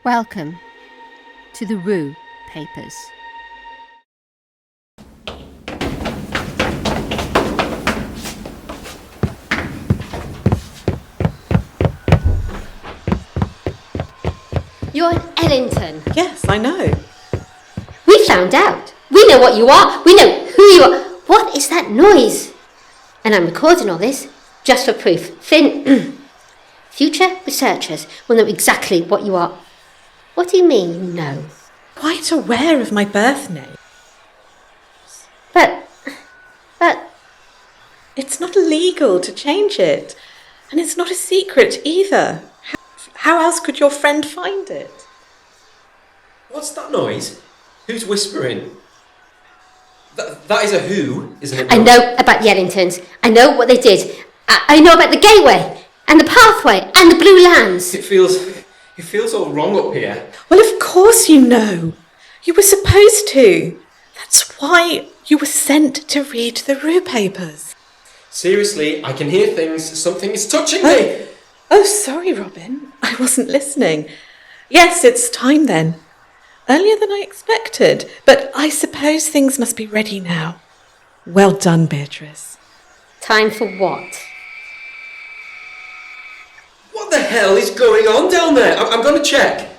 Welcome to the Rue Papers. You're an Ellington. Yes, I know. We found out. We know what you are. We know who you are. What is that noise? And I'm recording all this just for proof. Future researchers will know exactly what you are. What do you mean you know? Quite aware of my birth name. But... It's not illegal to change it. And it's not a secret either. How else could your friend find it? What's that noise? Who's whispering? That is a who, isn't it? I know about the Ellingtons. I know what they did. I know about the gateway and the pathway and the blue lands. It feels all wrong up here. Well, of course you know. You were supposed to. That's why you were sent to read the Rue Papers. Seriously, I can hear things. Something is touching me. Oh, sorry, Robin. I wasn't listening. Yes, it's time then. Earlier than I expected, but I suppose things must be ready now. Well done, Beatrice. Time for what? What the hell is going on down there? I'm going to check.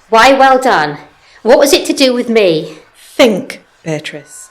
Why well done? What was it to do with me? Think, Beatrice.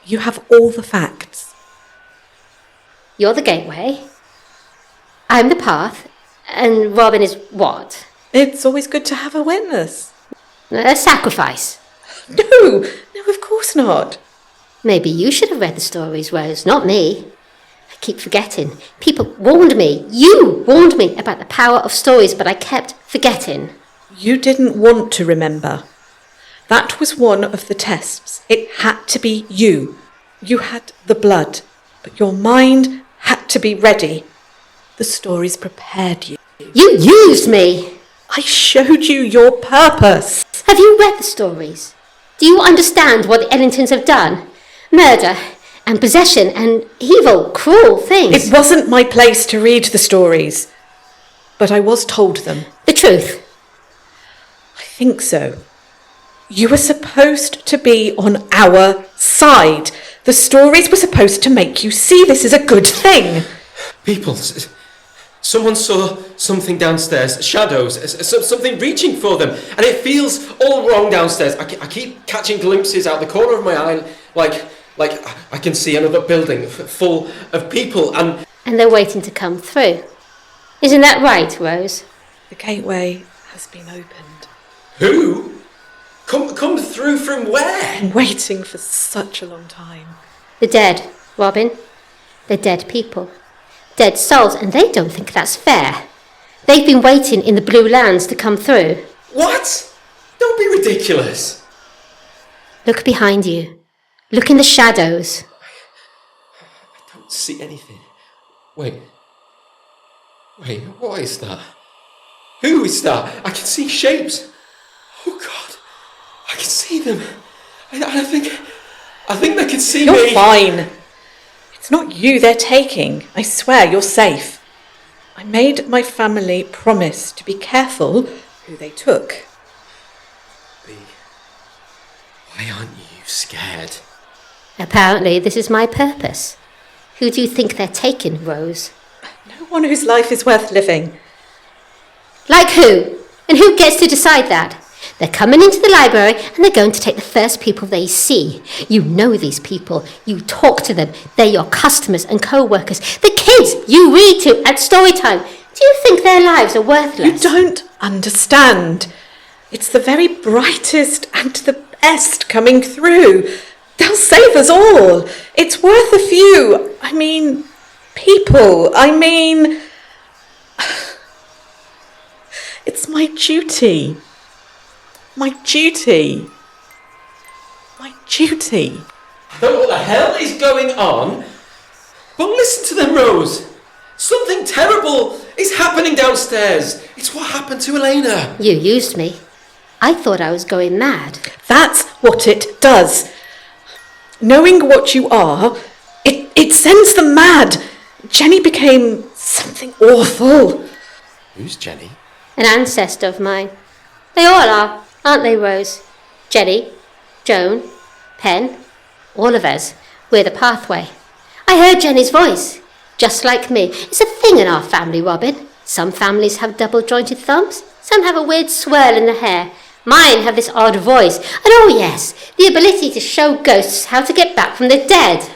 You have all the facts. You're the gateway. I'm the path. And Robin is what? It's always good to have a witness. A sacrifice. No, of course not. Maybe you should have read the stories, Rose, not me. I keep forgetting. People warned me. You warned me about the power of stories, but I kept forgetting. You didn't want to remember. That was one of the tests. It had to be you. You had the blood, but your mind had to be ready. The stories prepared you. You used me! I showed you your purpose. Have you read the stories? Do you understand what the Ellingtons have done? Murder and possession and evil, cruel things. It wasn't my place to read the stories, but I was told them. The truth. I think so. You were supposed to be on our side. The stories were supposed to make you see this is a good thing. People, someone saw something downstairs, shadows, something reaching for them, and it feels all wrong downstairs. I keep catching glimpses out the corner of my eye, like I can see another building full of people, and they're waiting to come through. Isn't that right, Rose? The gateway has been opened. Who? Come through from where? Been waiting for such a long time. The dead, Robin. They're dead people. Dead souls, and they don't think that's fair. They've been waiting in the blue lands to come through. What? Don't be ridiculous. Look behind you. Look in the shadows. I don't see anything. Wait, what is that? Who is that? I can see shapes. Oh God, I can see them. I think they can see me. You're fine. It's not you they're taking. I swear you're safe. I made my family promise to be careful who they took. Why aren't you scared? Apparently this is my purpose. Who do you think they're taking, Rose? No one whose life is worth living. Like who? And who gets to decide that? They're coming into the library and they're going to take the first people they see. You know these people. You talk to them. They're your customers and co-workers. The kids you read to at story time. Do you think their lives are worthless? You don't understand. It's the very brightest and the best coming through. They'll save us all. It's worth a few. People. It's my duty. My duty. I don't know what the hell is going on, but listen to them, Rose. Something terrible is happening downstairs. It's what happened to Elena. You used me. I thought I was going mad. That's what it does. Knowing what you are, it sends them mad. Jenny became something awful. Who's Jenny? An ancestor of mine. They all are, aren't they, Rose? Jenny, Joan, Pen, all of us. We're the pathway. I heard Jenny's voice, just like me. It's a thing in our family, Robin. Some families have double-jointed thumbs. Some have a weird swirl in the hair. Mine have this odd voice. And oh yes, the ability to show ghosts how to get back from the dead.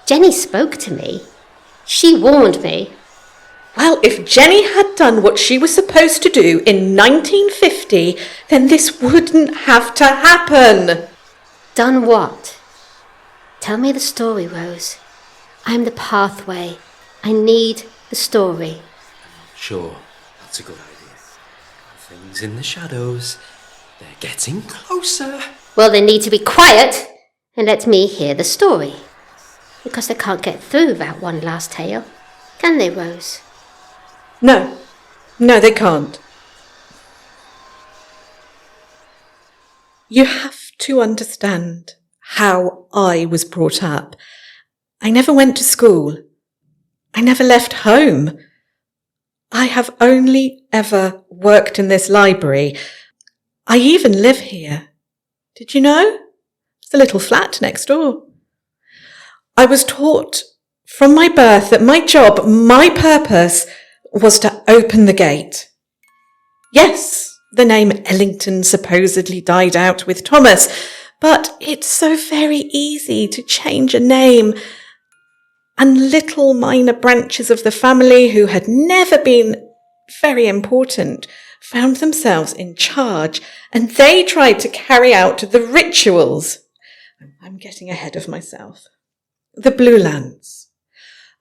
Jenny spoke to me. She warned me. Well, if Jenny had done what she was supposed to do in 1950, then this wouldn't have to happen. Done what? Tell me the story, Rose. I'm the pathway. I need the story. Sure, that's a good idea. Things in the shadows. They're getting closer. Well, they need to be quiet and let me hear the story. Because they can't get through without one last tale. Can they, Rose? No, they can't. You have to understand how I was brought up. I never went to school. I never left home. I have only ever worked in this library. I even live here. Did you know? It's a little flat next door. I was taught from my birth that my job, my purpose, was to open the gate. Yes, the name Ellington supposedly died out with Thomas, but it's so very easy to change a name. And little minor branches of the family who had never been very important found themselves in charge, and they tried to carry out the rituals. I'm getting ahead of myself. The Blue Lands.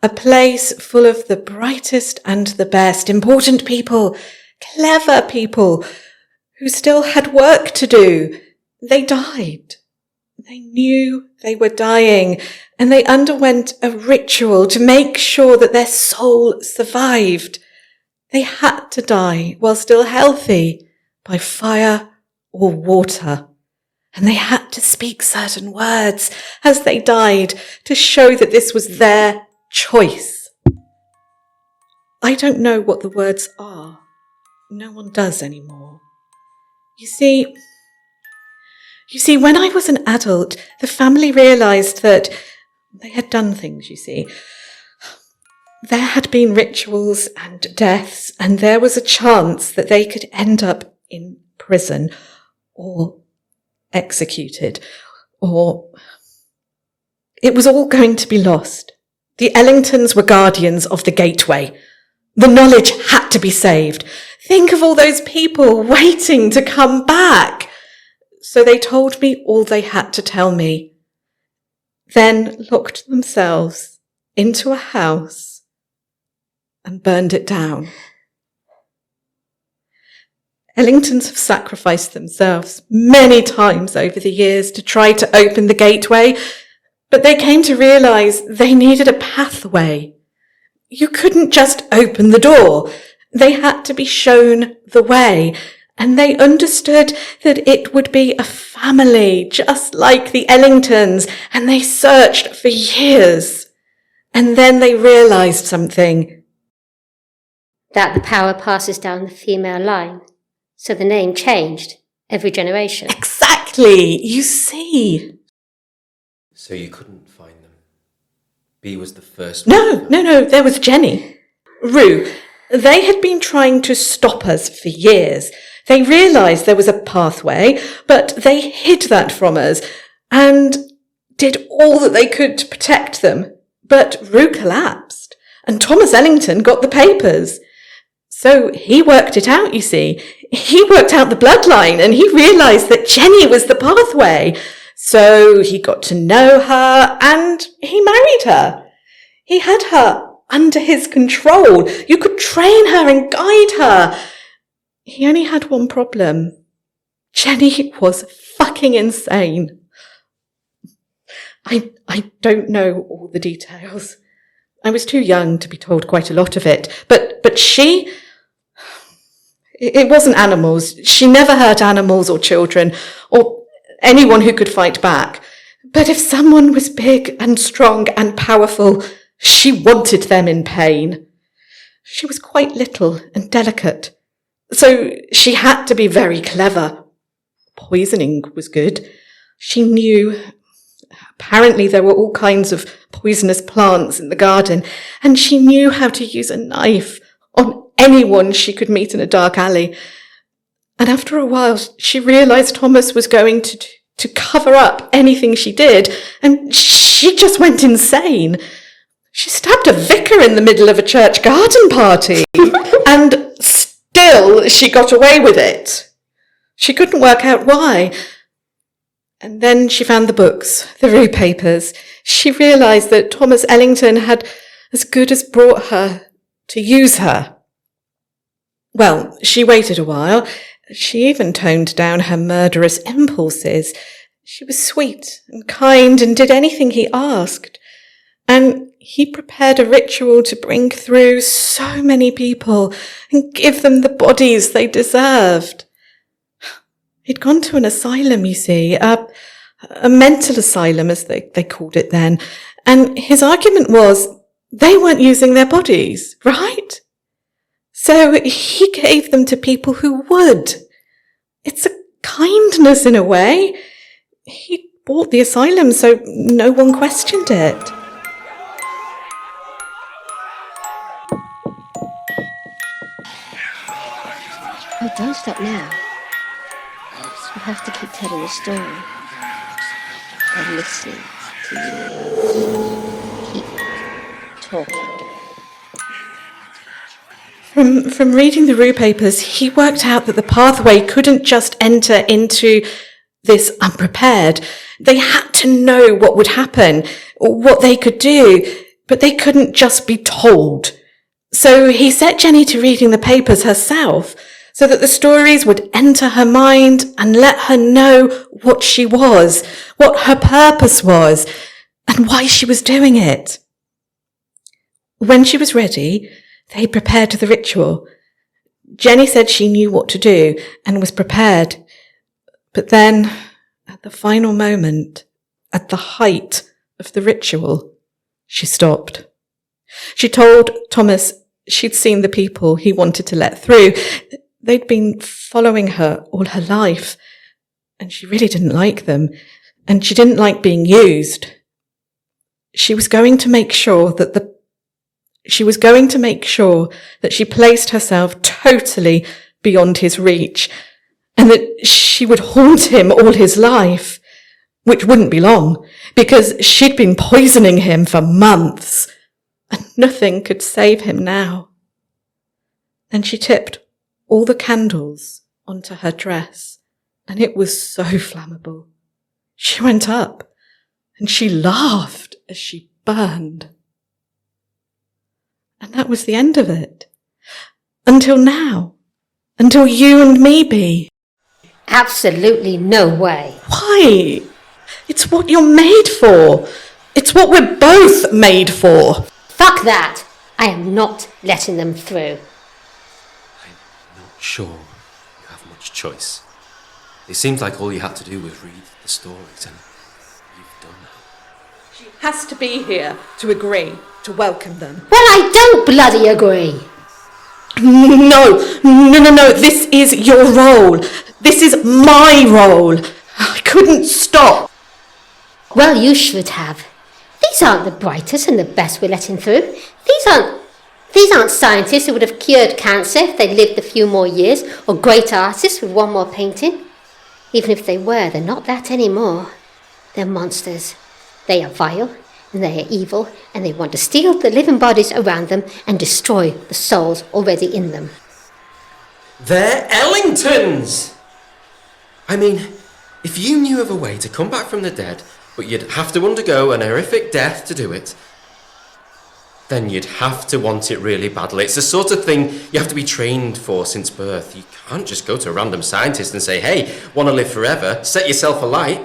A place full of the brightest and the best, important people, clever people, who still had work to do. They died. They knew they were dying, and they underwent a ritual to make sure that their soul survived. They had to die while still healthy, by fire or water. And they had to speak certain words as they died to show that this was their choice. I don't know what the words are. No one does anymore. You see, when I was an adult, the family realised that they had done things, you see. There had been rituals and deaths, and there was a chance that they could end up in prison or executed, or it was all going to be lost. The Ellingtons were guardians of the gateway. The knowledge had to be saved. Think of all those people waiting to come back. So they told me all they had to tell me, then locked themselves into a house and burned it down. Ellingtons have sacrificed themselves many times over the years to try to open the gateway, but they came to realise they needed a pathway. You couldn't just open the door. They had to be shown the way, and they understood that it would be a family just like the Ellingtons, and they searched for years. And then they realised something. That the power passes down the female line. So the name changed every generation. Exactly, you see. So you couldn't find them? B was the first No, there was Jenny. Rue, they had been trying to stop us for years. They realised there was a pathway, but they hid that from us and did all that they could to protect them. But Rue collapsed, and Thomas Ellington got the papers. So he worked it out, you see. He worked out the bloodline, and he realised that Jenny was the pathway. So he got to know her, and he married her. He had her under his control. You could train her and guide her. He only had one problem. Jenny was fucking insane. I don't know all the details. I was too young to be told quite a lot of it. But she... It wasn't animals. She never hurt animals or children or anyone who could fight back. But if someone was big and strong and powerful, she wanted them in pain. She was quite little and delicate, so she had to be very clever. Poisoning was good. She knew. Apparently there were all kinds of poisonous plants in the garden, and she knew how to use a knife on anyone she could meet in a dark alley. And after a while, she realised Thomas was going to cover up anything she did, and she just went insane. She stabbed a vicar in the middle of a church garden party, and still she got away with it. She couldn't work out why. And then she found the books, the Rue papers. She realised that Thomas Ellington had as good as brought her to use her. Well, she waited a while. She even toned down her murderous impulses. She was sweet and kind and did anything he asked. And he prepared a ritual to bring through so many people and give them the bodies they deserved. He'd gone to an asylum, you see, a mental asylum, as they called it then. And his argument was they weren't using their bodies, right? So he gave them to people who would. It's a kindness in a way. He bought the asylum, so no one questioned it. Oh, don't stop now. You have to keep telling the story. I'm listening to you. Keep talking. From reading the Rue papers, he worked out that the pathway couldn't just enter into this unprepared. They had to know what would happen, what they could do, but they couldn't just be told. So he set Jenny to reading the papers herself, so that the stories would enter her mind and let her know what she was, what her purpose was, and why she was doing it. When she was ready, they prepared the ritual. Jenny said she knew what to do and was prepared. But then, at the final moment, at the height of the ritual, she stopped. She told Thomas she'd seen the people he wanted to let through. They'd been following her all her life, and she really didn't like them, and she didn't like being used. She was going to make sure that she placed herself totally beyond his reach, and that she would haunt him all his life, which wouldn't be long, because she'd been poisoning him for months, and nothing could save him now. Then she tipped all the candles onto her dress, and it was so flammable. She went up, and she laughed as she burned. And that was the end of it. Until now. Until you and me be. Absolutely no way. Why? It's what you're made for. It's what we're both made for. Fuck that. I am not letting them through. I'm not sure you have much choice. It seems like all you had to do was read the stories, and you've done that. She has to be here to agree, to welcome them. Well, I don't bloody agree. No, this is your role. This is my role. I couldn't stop. Well, you should have. These aren't the brightest and the best we're letting through. These aren't scientists who would have cured cancer if they'd lived a few more years, or great artists with one more painting. Even if they were, they're not that anymore. They're monsters. They are vile, and they are evil, and they want to steal the living bodies around them and destroy the souls already in them. They're Ellingtons! I mean, if you knew of a way to come back from the dead, but you'd have to undergo an horrific death to do it, then you'd have to want it really badly. It's the sort of thing you have to be trained for since birth. You can't just go to a random scientist and say, hey, want to live forever, set yourself alight.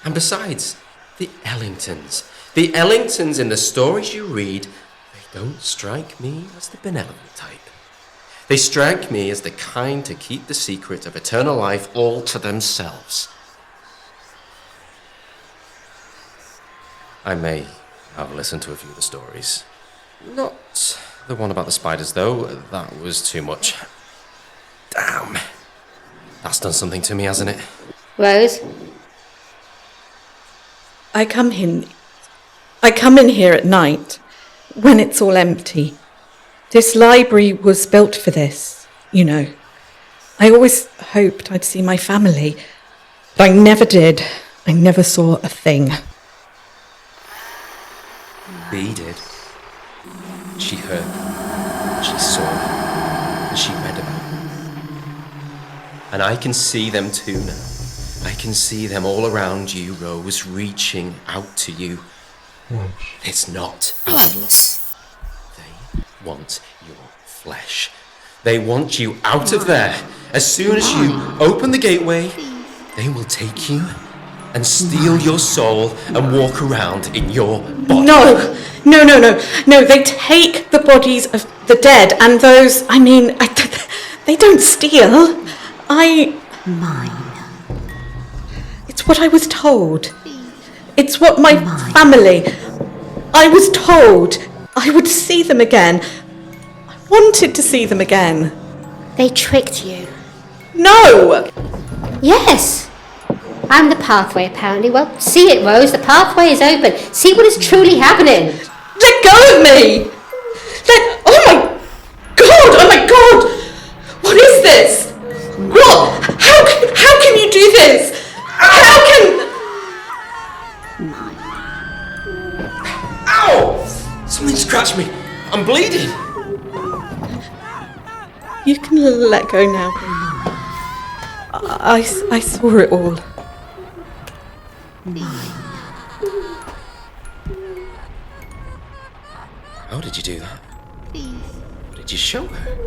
And besides, the Ellingtons in the stories you read, they don't strike me as the benevolent type. They strike me as the kind to keep the secret of eternal life all to themselves. I may have listened to a few of the stories. Not The one about the spiders, though, that was too much. Damn. That's done something to me, hasn't it? Rose? I come in here at night, when it's all empty. This library was built for this, you know. I always hoped I'd see my family, but I never did. I never saw a thing. Bea did. She heard, she saw, and she read about them. And I can see them too now. I can see them all around you, Rose, reaching out to you. It's not Rose. They want your flesh. They want you out of there. As soon as you open the gateway, they will take you and steal your soul and walk around in your body. No, they take the bodies of the dead and those, they don't steal. Mine. It's what I was told. It's what my family, I was told I would see them again. I wanted to see them again. They tricked you. No! Yes. I'm the pathway, apparently. Well, see it, Rose. The pathway is open. See what is truly happening. Let go of me! Oh my god! What is this? What? How can you do this? How can... Ow! Something scratched me. I'm bleeding. You can let go now. I saw it all. How did you do that? What did you show her?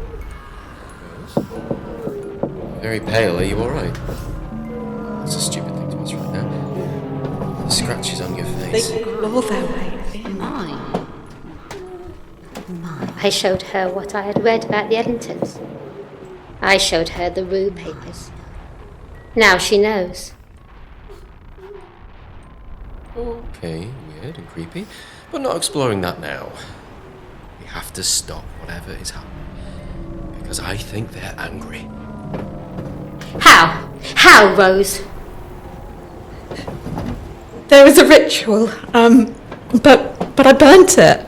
Very pale, are you alright? That's a stupid thing to ask right now. The scratches on your face. They claw their way in. Mine. I showed her what I had read about the Ellingtons. I showed her the Rue papers. Now she knows. Okay, weird and creepy, but not exploring that now. We have to stop whatever is happening, because I think they're angry. How? How, Rose? There was a ritual, but I burnt it.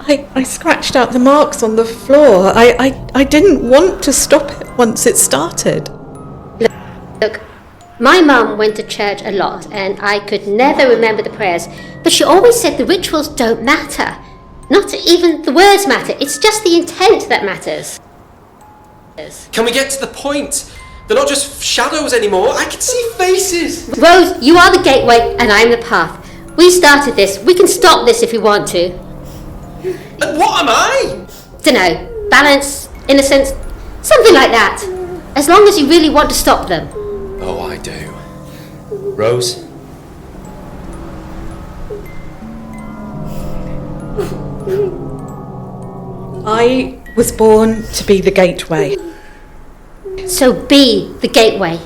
I scratched out the marks on the floor. I didn't want to stop it once it started. Look, my mum went to church a lot and I could never remember the prayers, but she always said the rituals don't matter. Not even the words matter, it's just the intent that matters. Can we get to the point? They're not just shadows anymore. I can see faces. Rose, you are the gateway and I'm the path. We started this. We can stop this if we want to. And what am I? Dunno. Balance, innocence, something like that. As long as you really want to stop them. Oh, I do. Rose? I was born to be the gateway. So be the gateway.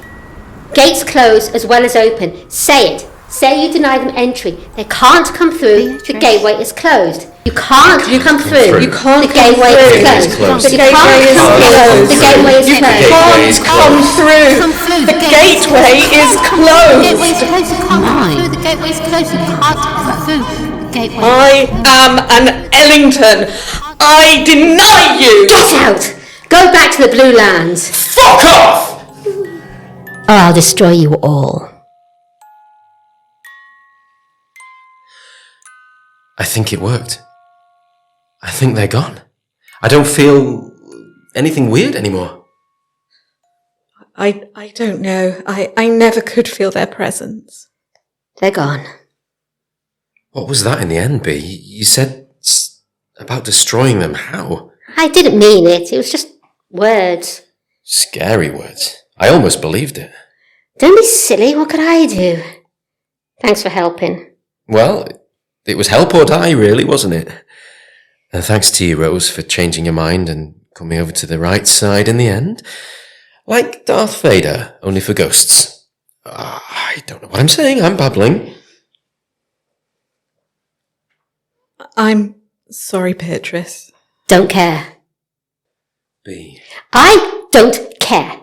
Gates close as well as open. Say it. Say you deny them entry. They can't come through. The gateway is closed. You can't come through. You can't The gateway is closed. The gateway is closed. The gateway is You closed. can't come through. The gateway is closed. The gateway's closed. You can't come through. The gateway. I am an Ellington. I deny you. Get out! Go back to the Blue Lands. Fuck off! Or I'll destroy you all. I think it worked. I think they're gone. I don't feel anything weird anymore. I don't know. I never could feel their presence. They're gone. What was that in the end, Bea? You said about destroying them. How? I didn't mean it. It was just words. Scary words. I almost believed it. Don't be silly. What could I do? Thanks for helping. Well, it was help or die, really, wasn't it? And thanks to you, Rose, for changing your mind and coming over to the right side in the end. Like Darth Vader, only for ghosts. I don't know what I'm saying. I'm babbling. I'm sorry, Beatrice. don't care. B. I don't care.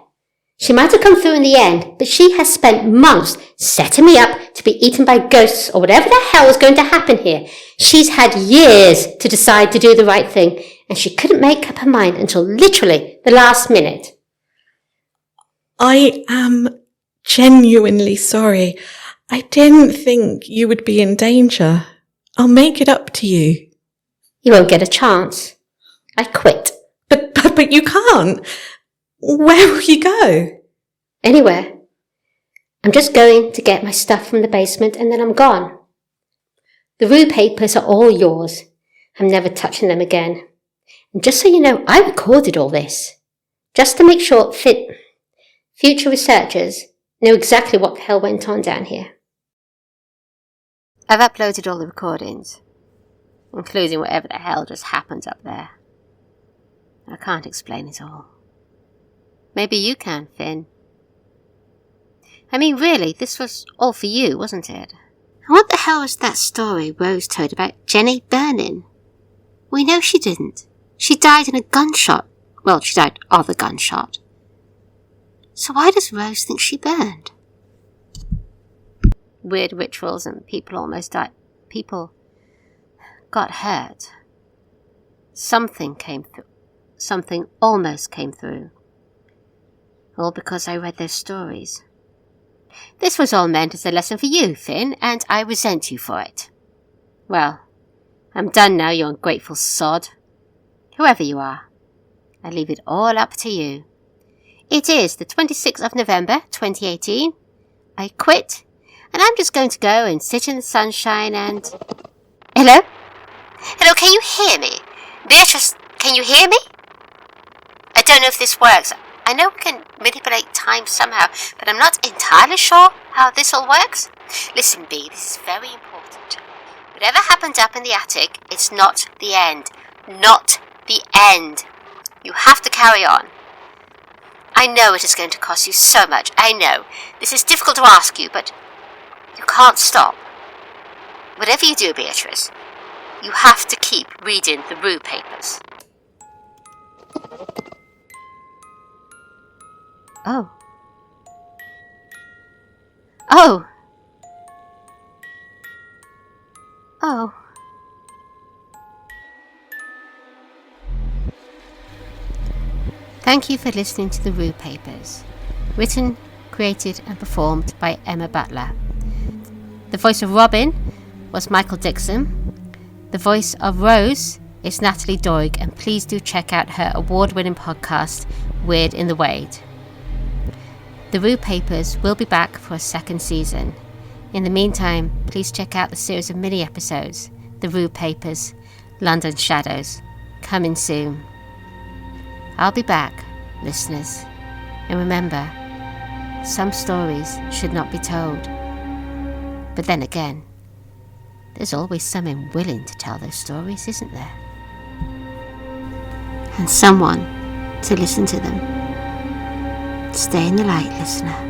She might have come through in the end, but she has spent months setting me up to be eaten by ghosts or whatever the hell was going to happen here. She's had years to decide to do the right thing, and she couldn't make up her mind until literally the last minute. I am genuinely sorry. I didn't think you would be in danger. I'll make it up to you. You won't get a chance. I quit. But you can't. Where will you go? Anywhere. I'm just going to get my stuff from the basement and then I'm gone. The Rue papers are all yours. I'm never touching them again. And just so you know, I recorded all this. Just to make sure future researchers know exactly what the hell went on down here. I've uploaded all the recordings, including whatever the hell just happened up there. I can't explain it all. Maybe you can, Finn. I mean, really, this was all for you, wasn't it? And what the hell was that story Rose told about Jenny burning? We know she didn't. She died in a gunshot. Well, she died of a gunshot. So why does Rose think she burned? Weird rituals and people almost died. People got hurt. Something came through. Something almost came through. All because I read those stories. This was all meant as a lesson for you, Finn, and I resent you for it. Well, I'm done now, you ungrateful sod. Whoever you are, I leave it all up to you. It is the 26th of November, 2018. I quit, and I'm just going to go and sit in the sunshine and... Hello? Hello, can you hear me? Beatrice, can you hear me? I don't know if this works. I know we can manipulate time somehow, but I'm not entirely sure how this all works. Listen, B, this is very important. Whatever happened up in the attic, it's not the end. Not the end. You have to carry on. I know it is going to cost you so much. I know. This is difficult to ask you, but you can't stop. Whatever you do, Beatrice, you have to keep reading the Rue papers. Oh. Oh. Oh. Thank you for listening to the Rue Papers. Written, created and performed by Emma Butler. The voice of Robin was Michael Dixon. The voice of Rose is Natalie Doig, and please do check out her award-winning podcast, Weird in the Wade. The Rue Papers will be back for a second season. In the meantime, please check out the series of mini-episodes, The Rue Papers, London Shadows, coming soon. I'll be back, listeners. And remember, some stories should not be told. But then again, there's always someone willing to tell those stories, isn't there? And someone to listen to them. Stay in the light, listener.